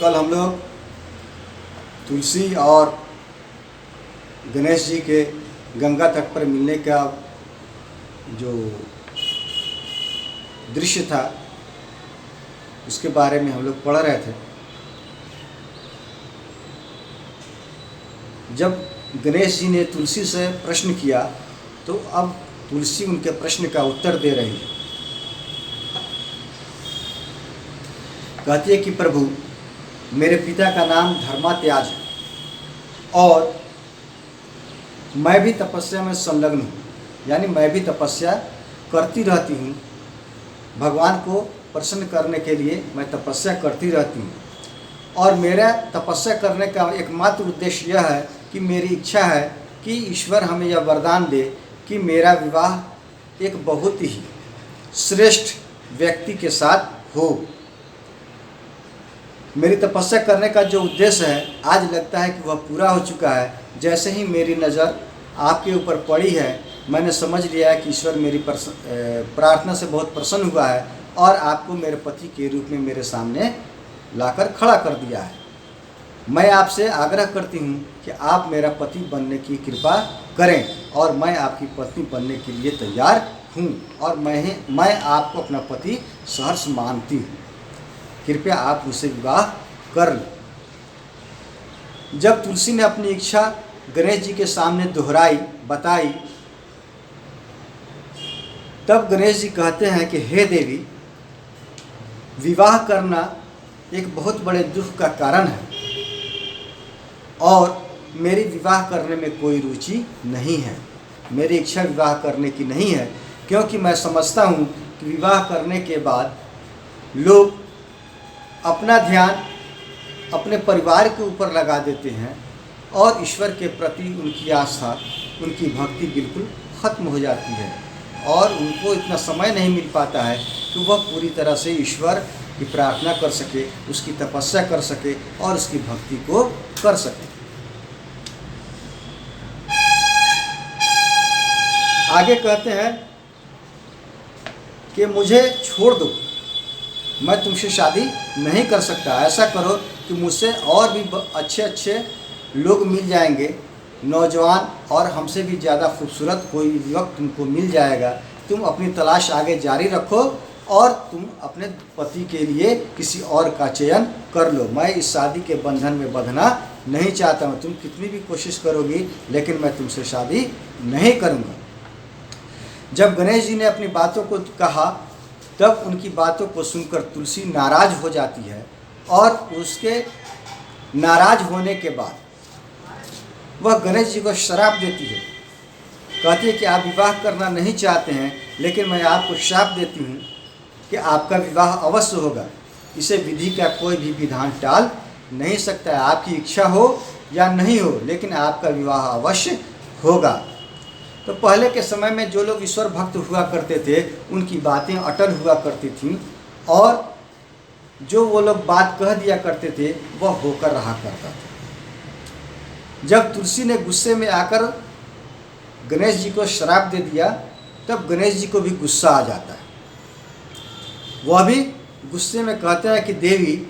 कल हम लोग तुलसी और गणेश जी के गंगा तट पर मिलने का जो दृश्य था उसके बारे में हम लोग पढ़ रहे थे। जब गणेश जी ने तुलसी से प्रश्न किया तो अब तुलसी उनके प्रश्न का उत्तर दे रही है। कहती है कि प्रभु, मेरे पिता का नाम धर्मात्याज है और मैं भी तपस्या में संलग्न हूँ, यानी मैं भी तपस्या करती रहती हूँ। भगवान को प्रसन्न करने के लिए मैं तपस्या करती रहती हूँ और मेरा तपस्या करने का एकमात्र उद्देश्य यह है कि मेरी इच्छा है कि ईश्वर हमें यह वरदान दे कि मेरा विवाह एक बहुत ही श्रेष्ठ व्यक्ति के साथ हो। मेरी तपस्या करने का जो उद्देश्य है आज लगता है कि वह पूरा हो चुका है। जैसे ही मेरी नज़र आपके ऊपर पड़ी है मैंने समझ लिया है कि ईश्वर मेरी प्रार्थना से बहुत प्रसन्न हुआ है और आपको मेरे पति के रूप में मेरे सामने लाकर खड़ा कर दिया है। मैं आपसे आग्रह करती हूँ कि आप मेरा पति बनने की कृपा करें और मैं आपकी पत्नी बनने के लिए तैयार हूँ और मैं आपको अपना पति सहर्ष मानती हूँ। कृपया आप मुझसे विवाह कर लें। जब तुलसी ने अपनी इच्छा गणेश जी के सामने दोहराई, बताई, तब गणेश जी कहते हैं कि हे देवी, विवाह करना एक बहुत बड़े दुख का कारण है और मेरी विवाह करने में कोई रुचि नहीं है। मेरी इच्छा विवाह करने की नहीं है क्योंकि मैं समझता हूँ कि विवाह करने के बाद लोग अपना ध्यान अपने परिवार के ऊपर लगा देते हैं और ईश्वर के प्रति उनकी आस्था, उनकी भक्ति बिल्कुल ख़त्म हो जाती है और उनको इतना समय नहीं मिल पाता है कि वह पूरी तरह से ईश्वर की प्रार्थना कर सके, उसकी तपस्या कर सके और उसकी भक्ति को कर सके। आगे कहते हैं कि मुझे छोड़ दो, मैं तुमसे शादी नहीं कर सकता। ऐसा करो कि मुझसे और भी अच्छे अच्छे लोग मिल जाएंगे, नौजवान और हमसे भी ज़्यादा खूबसूरत कोई युवक तुमको मिल जाएगा। तुम अपनी तलाश आगे जारी रखो और तुम अपने पति के लिए किसी और का चयन कर लो। मैं इस शादी के बंधन में बंधना नहीं चाहता हूँ। तुम कितनी भी कोशिश करोगी लेकिन मैं तुमसे शादी नहीं करूँगा। जब गणेश जी ने अपनी बातों को कहा तब उनकी बातों को सुनकर तुलसी नाराज हो जाती है और उसके नाराज होने के बाद वह गणेश जी को श्राप देती है। कहती है कि आप विवाह करना नहीं चाहते हैं लेकिन मैं आपको श्राप देती हूँ कि आपका विवाह अवश्य होगा। इसे विधि का कोई भी विधान टाल नहीं सकता है। आपकी इच्छा हो या नहीं हो लेकिन आपका विवाह अवश्य होगा। तो पहले के समय में जो लोग ईश्वर भक्त हुआ करते थे उनकी बातें अटल हुआ करती थीं और जो वो लोग बात कह दिया करते थे वह होकर रहा करता था। जब तुलसी ने गुस्से में आकर गणेश जी को श्राप दे दिया तब गणेश जी को भी गुस्सा आ जाता है। वह भी गुस्से में कहते हैं कि देवी,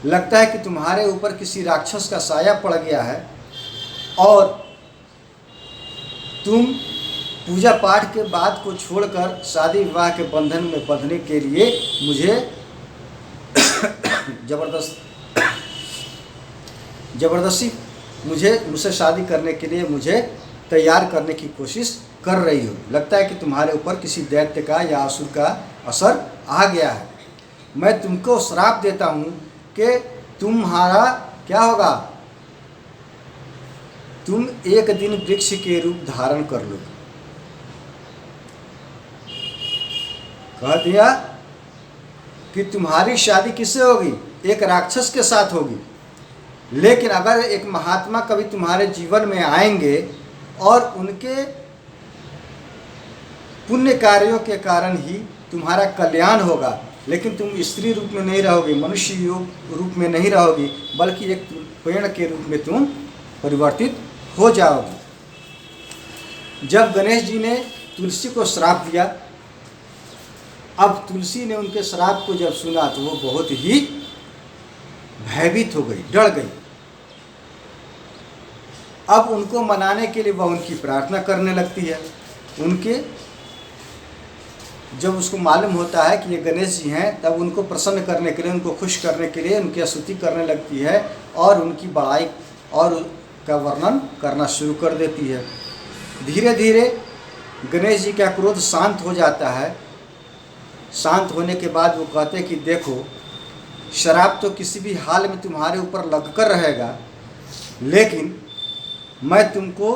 लगता है कि तुम्हारे ऊपर किसी राक्षस का साया पड़ गया है और तुम पूजा पाठ के बाद को छोड़कर शादी विवाह के बंधन में बंधने के लिए मुझे जबरदस्ती मुझसे शादी करने के लिए मुझे तैयार करने की कोशिश कर रही हो। लगता है कि तुम्हारे ऊपर किसी दैत्य का या असुर का असर आ गया है। मैं तुमको श्राप देता हूँ कि तुम्हारा क्या होगा, तुम एक दिन वृक्ष के रूप धारण कर लोगे। कह दिया कि तुम्हारी शादी किससे होगी, एक राक्षस के साथ होगी। लेकिन अगर एक महात्मा कभी तुम्हारे जीवन में आएंगे और उनके पुण्य कार्यों के कारण ही तुम्हारा कल्याण होगा, लेकिन तुम स्त्री रूप में नहीं रहोगी, मनुष्य रूप में नहीं रहोगी, बल्कि एक पेड़ के रूप में तुम परिवर्तित हो जाओगे। जब गणेश जी ने तुलसी को श्राप दिया, अब तुलसी ने उनके श्राप को जब सुना तो वो बहुत ही भयभीत हो गई, डर गई। अब उनको मनाने के लिए वह उनकी प्रार्थना करने लगती है। उनके जब उसको मालूम होता है कि ये गणेश जी हैं, तब उनको प्रसन्न करने के लिए, उनको खुश करने के लिए उनकी स्तुति करने लगती है और उनकी बड़ाई और का वर्णन करना शुरू कर देती है। धीरे धीरे गणेश जी का क्रोध शांत हो जाता है। शांत होने के बाद वो कहते हैं कि देखो, शराब तो किसी भी हाल में तुम्हारे ऊपर लगकर रहेगा, लेकिन मैं तुमको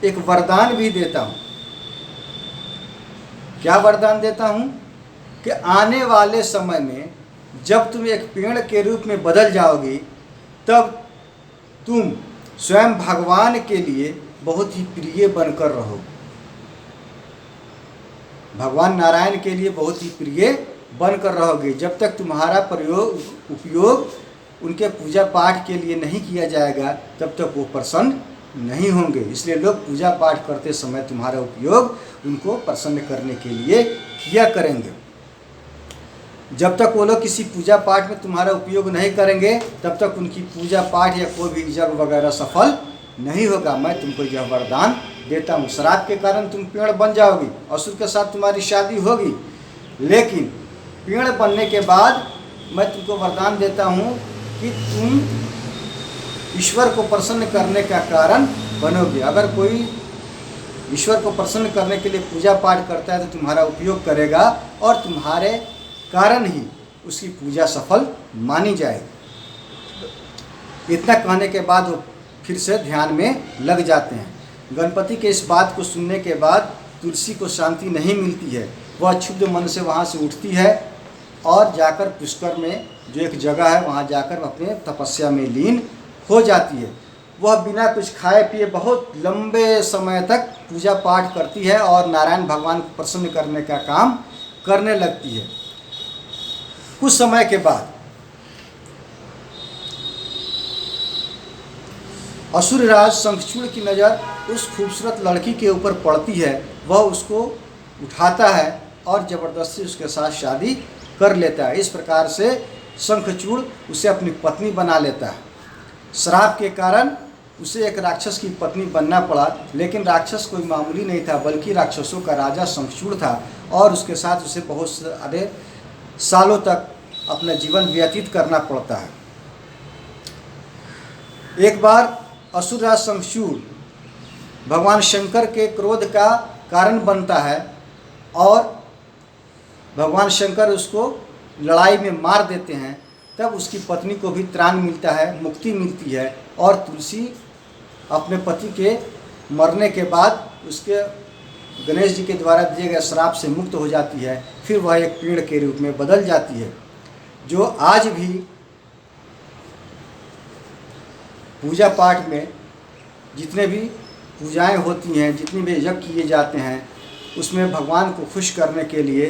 एक वरदान भी देता हूँ। क्या वरदान देता हूँ कि आने वाले समय में जब तुम एक पेड़ के रूप में बदल जाओगी, तब तुम स्वयं भगवान के लिए बहुत ही प्रिय बनकर रहोगे। भगवान नारायण के लिए बहुत ही प्रिय बनकर रहोगे। जब तक तुम्हारा उपयोग उनके पूजा पाठ के लिए नहीं किया जाएगा, तब तक वो प्रसन्न नहीं होंगे। इसलिए लोग पूजा पाठ करते समय तुम्हारा उपयोग उनको प्रसन्न करने के लिए किया करेंगे। जब तक वो लोग किसी पूजा पाठ में तुम्हारा उपयोग नहीं करेंगे, तब तक उनकी पूजा पाठ या कोई भी यज्ञ वगैरह सफल नहीं होगा। मैं तुमको यह वरदान देता हूँ। श्राद्ध के कारण तुम पेड़ बन जाओगी, असुर के साथ तुम्हारी शादी होगी, लेकिन पेड़ बनने के बाद मैं तुमको वरदान देता हूँ कि तुम ईश्वर को प्रसन्न करने का कारण बनोगे। अगर कोई ईश्वर को प्रसन्न करने के लिए पूजा पाठ करता है तो तुम्हारा उपयोग करेगा और तुम्हारे कारण ही उसकी पूजा सफल मानी जाएगी। इतना कहने के बाद वो फिर से ध्यान में लग जाते हैं। गणपति के इस बात को सुनने के बाद तुलसी को शांति नहीं मिलती है। वह क्षुब्ध मन से वहाँ से उठती है और जाकर पुष्कर में जो एक जगह है, वहाँ जाकर अपने तपस्या में लीन हो जाती है। वह बिना कुछ खाए पिए बहुत लंबे समय तक पूजा पाठ करती है और नारायण भगवान को प्रसन्न करने का काम करने लगती है। कुछ समय के बाद असुरराज शंखचूड़ की नज़र उस खूबसूरत लड़की के ऊपर पड़ती है। वह उसको उठाता है और ज़बरदस्ती उसके साथ शादी कर लेता है। इस प्रकार से शंखचूड़ उसे अपनी पत्नी बना लेता है। श्राप के कारण उसे एक राक्षस की पत्नी बनना पड़ा, लेकिन राक्षस कोई मामूली नहीं था, बल्कि राक्षसों का राजा शंखचूड़ था और उसके साथ उसे बहुत सारे सालों तक अपना जीवन व्यतीत करना पड़ता है। एक बार असुरराज शंखचूड़ भगवान शंकर के क्रोध का कारण बनता है और भगवान शंकर उसको लड़ाई में मार देते हैं। तब उसकी पत्नी को भी त्राण मिलता है, मुक्ति मिलती है और तुलसी अपने पति के मरने के बाद उसके गणेश जी के द्वारा दिए गए श्राप से मुक्त हो जाती है। फिर वह एक पेड़ के रूप में बदल जाती है, जो आज भी पूजा पाठ में जितने भी पूजाएं होती हैं, जितने भी यज्ञ किए जाते हैं, उसमें भगवान को खुश करने के लिए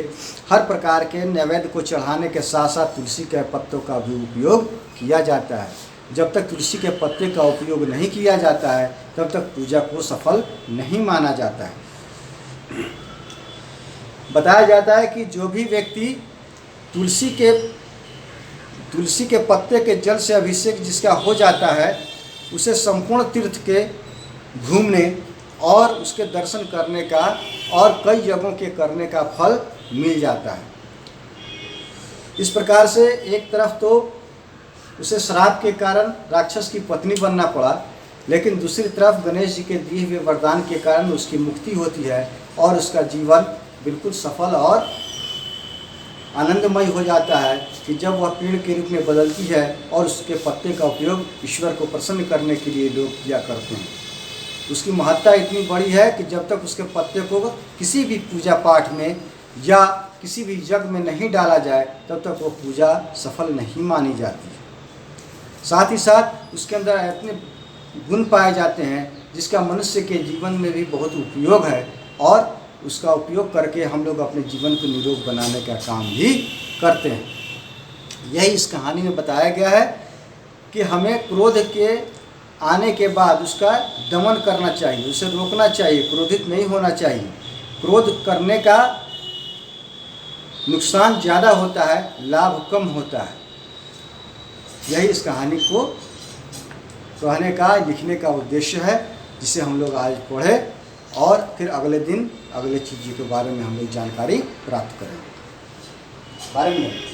हर प्रकार के नैवेद्य को चढ़ाने के साथ साथ तुलसी के पत्तों का भी उपयोग किया जाता है। जब तक तुलसी के पत्ते का उपयोग नहीं किया जाता है, तब तक पूजा को सफल नहीं माना जाता है। बताया जाता है कि जो भी व्यक्ति तुलसी के पत्ते के जल से अभिषेक जिसका हो जाता है, उसे संपूर्ण तीर्थ के घूमने और उसके दर्शन करने का और कई यज्ञों के करने का फल मिल जाता है। इस प्रकार से एक तरफ तो उसे श्राप के कारण राक्षस की पत्नी बनना पड़ा, लेकिन दूसरी तरफ गणेश जी के दिए हुए वरदान के कारण उसकी मुक्ति होती है और उसका जीवन बिल्कुल सफल और आनंदमय हो जाता है कि जब वह पेड़ के रूप में बदलती है और उसके पत्ते का उपयोग ईश्वर को प्रसन्न करने के लिए लोग किया करते हैं। उसकी महत्ता इतनी बड़ी है कि जब तक उसके पत्ते को किसी भी पूजा पाठ में या किसी भी यज्ञ में नहीं डाला जाए, तब तक वो पूजा सफल नहीं मानी जाती। साथ ही साथ उसके अंदर इतने गुण पाए जाते हैं जिसका मनुष्य के जीवन में भी बहुत उपयोग है और उसका उपयोग करके हम लोग अपने जीवन को निरोग बनाने का काम भी करते हैं। यही इस कहानी में बताया गया है कि हमें क्रोध के आने के बाद उसका दमन करना चाहिए, उसे रोकना चाहिए, क्रोधित नहीं होना चाहिए। क्रोध करने का नुकसान ज़्यादा होता है, लाभ कम होता है। यही इस कहानी को कहने का, लिखने का उद्देश्य है, जिसे हम लोग आज पढ़े और फिर अगले दिन अगले चीज़ों के बारे में हम लोग जानकारी प्राप्त करें। बारे में